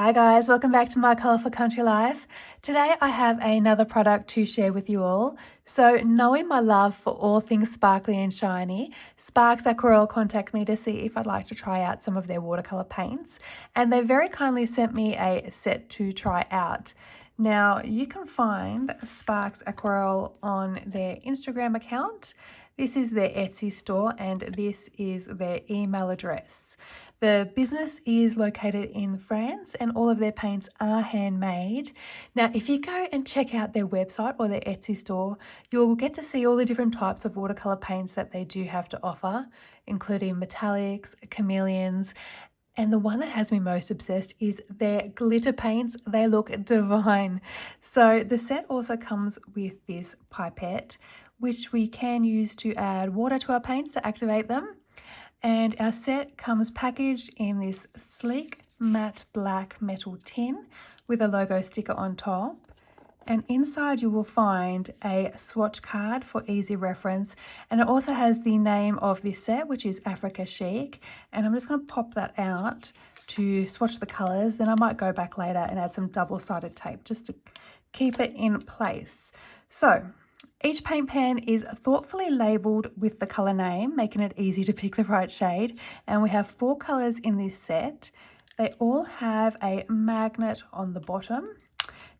Hi guys, welcome back to my Colourful Country Life. Today I have another product to share with you all. So knowing my love for all things sparkly and shiny, Sparks Aquarelle contacted me to see if I'd like to try out some of their watercolour paints, and they very kindly sent me a set to try out. Now you can find Sparks Aquarelle on their Instagram account. This is their Etsy store and this is their email address. The business is located in France and all of their paints are handmade. Now, if you go and check out their website or their Etsy store, you'll get to see all the different types of watercolor paints that they do have to offer, including metallics, chameleons, and the one that has me most obsessed is their glitter paints. They look divine. So the set also comes with this pipette, which we can use to add water to our paints to activate them. And our set comes packaged in this sleek matte black metal tin with a logo sticker on top. And inside you will find a swatch card for easy reference. And it also has the name of this set, which is Africa Chic. And I'm just going to pop that out to swatch the colours. Then I might go back later and add some double-sided tape just to keep it in place. So each paint pan is thoughtfully labelled with the colour name, making it easy to pick the right shade. And we have 4 colours in this set. They all have a magnet on the bottom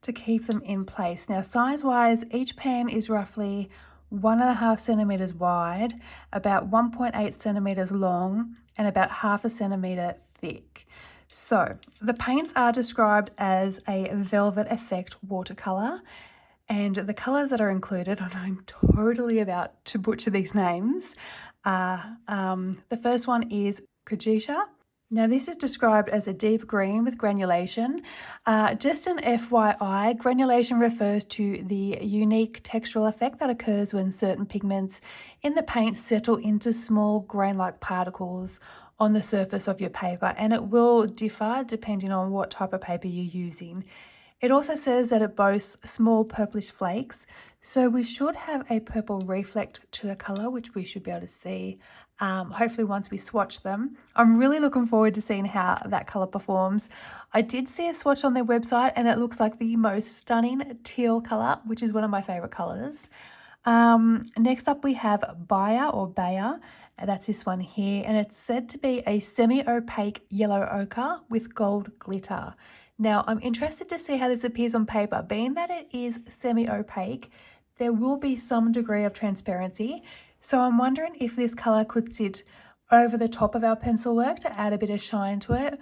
to keep them in place. Now, size-wise, each pan is roughly 1.5 centimetres wide, about 1.8 centimetres long, and about 0.5 centimetre thick. So, the paints are described as a velvet effect watercolour. And the colours that are included, and I'm totally about to butcher these names, the first one is Kajisha. Now this is described as a deep green with granulation. Just an FYI, granulation refers to the unique textural effect that occurs when certain pigments in the paint settle into small grain-like particles on the surface of your paper, and it will differ depending on what type of paper you're using. It also says that it boasts small purplish flakes, so we should have a purple reflect to the colour, which we should be able to see hopefully once we swatch them. I'm really looking forward to seeing how that colour performs. I did see a swatch on their website and it looks like the most stunning teal colour, which is one of my favourite colours. Next up we have Bayer, that's this one here, and it's said to be a semi-opaque yellow ochre with gold glitter. Now, I'm interested to see how this appears on paper. Being that it is semi-opaque, there will be some degree of transparency. So I'm wondering if this colour could sit over the top of our pencil work to add a bit of shine to it,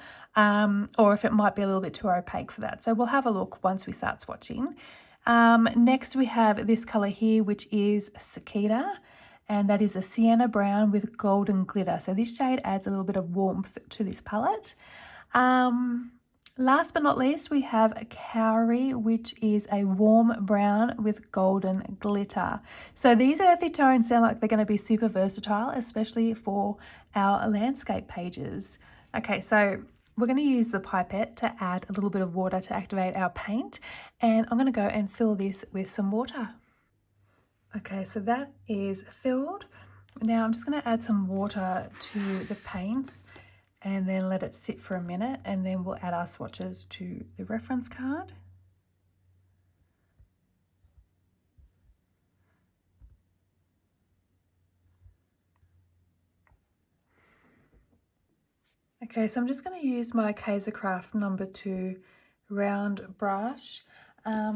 or if it might be a little bit too opaque for that. So we'll have a look once we start swatching. Next, we have this colour here, which is Cicada, and that is a sienna brown with golden glitter. So this shade adds a little bit of warmth to this palette. Last but not least, we have Cowrie, which is a warm brown with golden glitter. So these earthy tones sound like they're going to be super versatile, especially for our landscape pages. Okay, so we're going to use the pipette to add a little bit of water to activate our paint, and I'm going to go and fill this with some water. Okay, so that is filled. Now I'm just going to add some water to the paints and then let it sit for a minute, and then we'll add our swatches to the reference card. Okay, so I'm just going to use my Kaisercraft number 2 round brush. I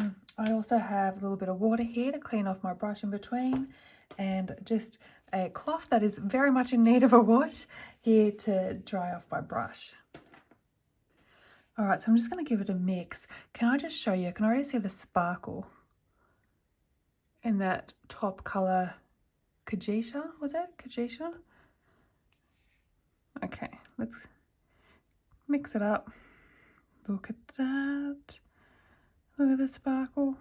also have a little bit of water here to clean off my brush in between, and just a cloth that is very much in need of a wash here to dry off my brush. All right, so I'm just going to give it a mix. Can I just show you? I can already see the sparkle in that top colour. Kajisha, was it? Kajisha? Okay, let's mix it up. Look at that. Look at the sparkle.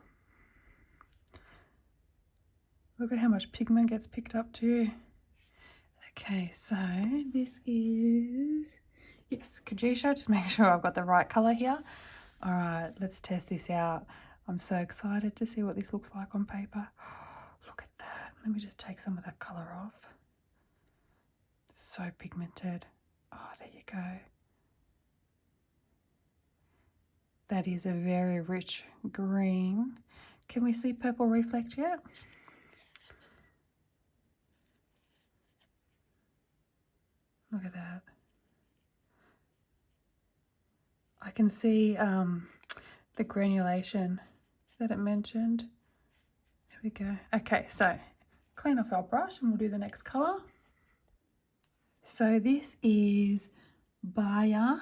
Look at how much pigment gets picked up too. Okay, so this is, yes, Kajisha. Just make sure I've got the right colour here. All right, let's test this out. I'm so excited to see what this looks like on paper. Look at that. Let me just take some of that colour off. So pigmented. Oh, there you go. That is a very rich green. Can we see purple reflect yet? Look at that. I can see the granulation that it mentioned. Here we go. Okay, so clean off our brush and we'll do the next colour. So this is Bayer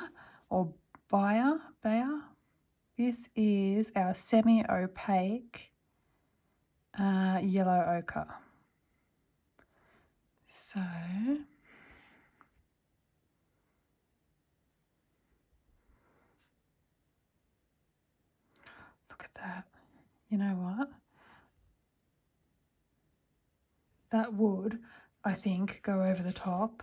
or Bayer. This is our semi-opaque yellow ochre. So look at that. You know what? That would, I think, go over the top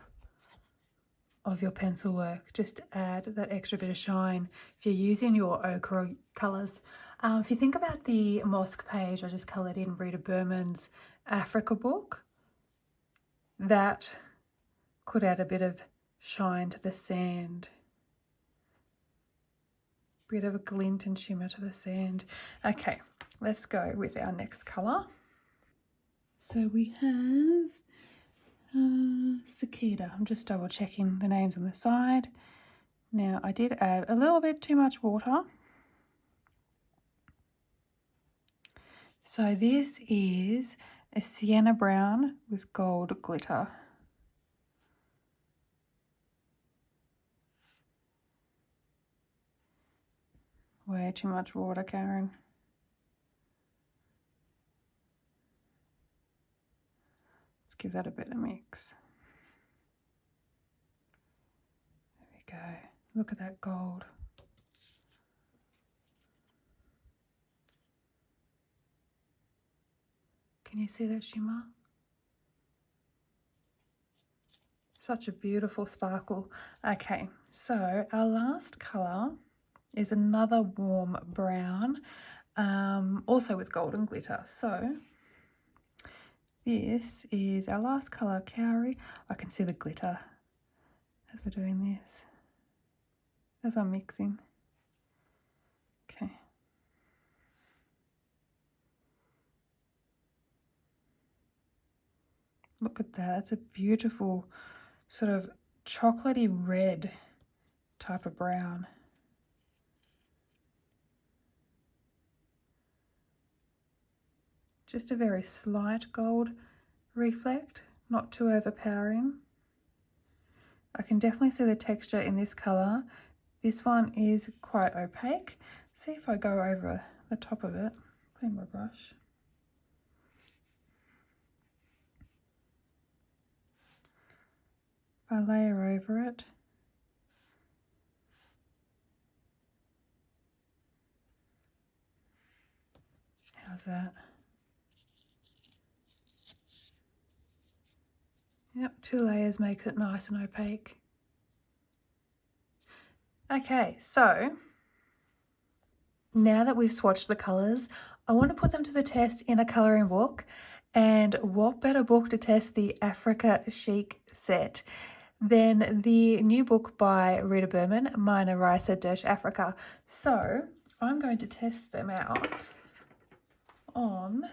of your pencil work, just to add that extra bit of shine if you're using your ochre colours. If you think about the mosque page I just coloured in Rita Berman's Africa book, that could add a bit of shine to the sand. Bit of a glint and shimmer to the sand. Okay, let's go with our next colour. So we have Cicada. I'm just double checking the names on the side. Now I did add a little bit too much water. So this is a sienna brown with gold glitter. Way too much water, Karen. Let's give that a bit of mix. There we go. Look at that gold. Can you see that shimmer? Such a beautiful sparkle. Okay, so our last colour is another warm brown, also with golden glitter. So this is our last colour, Cowrie. I can see the glitter as we're doing this, as I'm mixing. Okay. Look at that. That's a beautiful sort of chocolatey red type of brown. Just a very slight gold reflect, not too overpowering. I can definitely see the texture in this colour. This one is quite opaque. See if I go over the top of it. Clean my brush. If I layer over it, how's that? Yep, 2 layers makes it nice and opaque. Okay, so now that we've swatched the colours, I want to put them to the test in a colouring book. And what better book to test the Africa Chic set than the new book by Rita Berman, Meine Reise durch Afrika. So I'm going to test them out on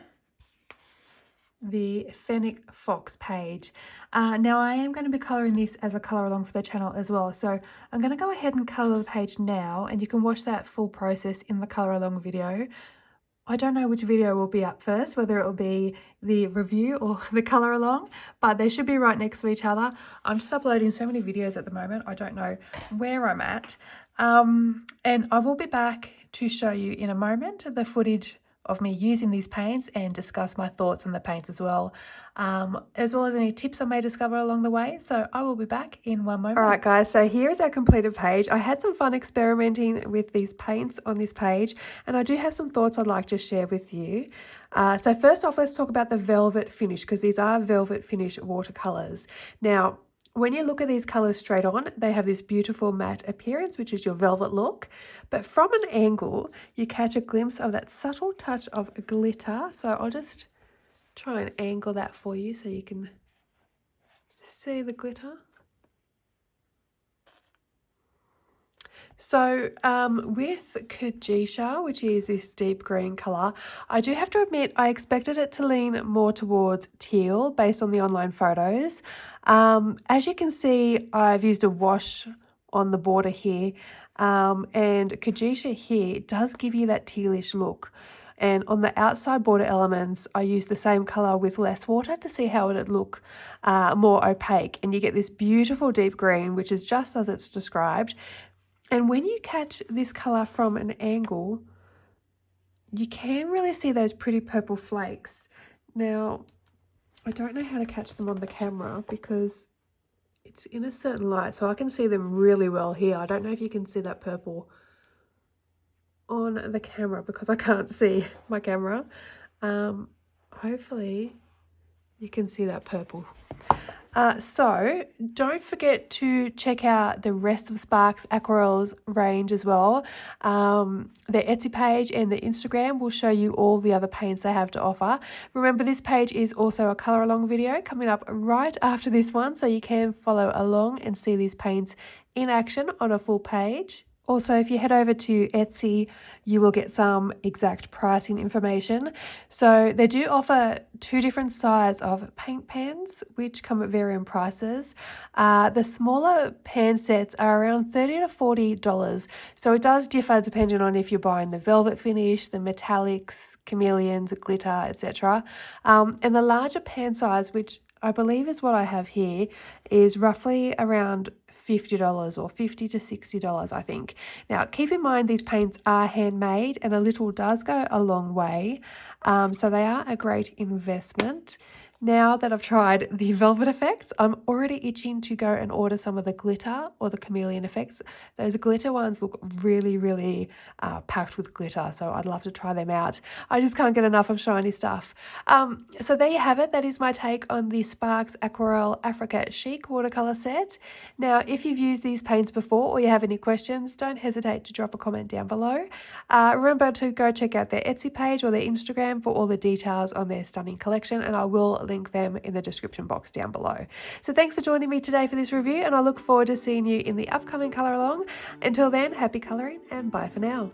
the Fennec Fox page. Now I am going to be colouring this as a colour along for the channel as well, so I'm going to go ahead and colour the page now, and you can watch that full process in the colour along video. I don't know which video will be up first, whether it will be the review or the colour along, but they should be right next to each other. I'm just uploading so many videos at the moment, I don't know where I'm at. And I will be back to show you in a moment the footage of me using these paints and discuss my thoughts on the paints as well as any tips I may discover along the way. So I will be back in one moment. All right, guys, so here's our completed page. I had some fun experimenting with these paints on this page, and I do have some thoughts I'd like to share with you. So first off, let's talk about the velvet finish, because these are velvet finish watercolors. Now, when you look at these colors straight on, they have this beautiful matte appearance, which is your velvet look. But from an angle, you catch a glimpse of that subtle touch of glitter. So I'll just try and angle that for you so you can see the glitter. So with Kajisha, which is this deep green colour, I do have to admit I expected it to lean more towards teal based on the online photos. As you can see, I've used a wash on the border here, and Kajisha here does give you that tealish look. And on the outside border elements, I used the same colour with less water to see how it would look more opaque. And you get this beautiful deep green, which is just as it's described. And when you catch this colour from an angle, you can really see those pretty purple flakes. Now, I don't know how to catch them on the camera because it's in a certain light, so I can see them really well here. I don't know if you can see that purple on the camera because I can't see my camera. Hopefully you can see that purple. So don't forget to check out the rest of Sparks Aquarelle's range as well. Their Etsy page and their Instagram will show you all the other paints they have to offer. Remember, this page is also a colour along video coming up right after this one, so you can follow along and see these paints in action on a full page. Also, if you head over to Etsy, you will get some exact pricing information. So they do offer 2 different sizes of paint pans, which come at varying prices. The smaller pan sets are around $30 to $40. So it does differ depending on if you're buying the velvet finish, the metallics, chameleons, glitter, etc. And the larger pan size, which I believe is what I have here, is roughly around $50 or $50 to $60, I think. Now, keep in mind these paints are handmade and a little does go a long way. So they are a great investment. Now that I've tried the velvet effects, I'm already itching to go and order some of the glitter or the chameleon effects. Those glitter ones look really, really packed with glitter, so I'd love to try them out. I just can't get enough of shiny stuff. So there you have it. That is my take on the Sparks Aquarelle Africa Chic watercolour set. Now, if you've used these paints before or you have any questions, don't hesitate to drop a comment down below. Remember to go check out their Etsy page or their Instagram for all the details on their stunning collection, and I will link them in the description box down below. So thanks for joining me today for this review, and I look forward to seeing you in the upcoming colour along. Until then, happy colouring and bye for now.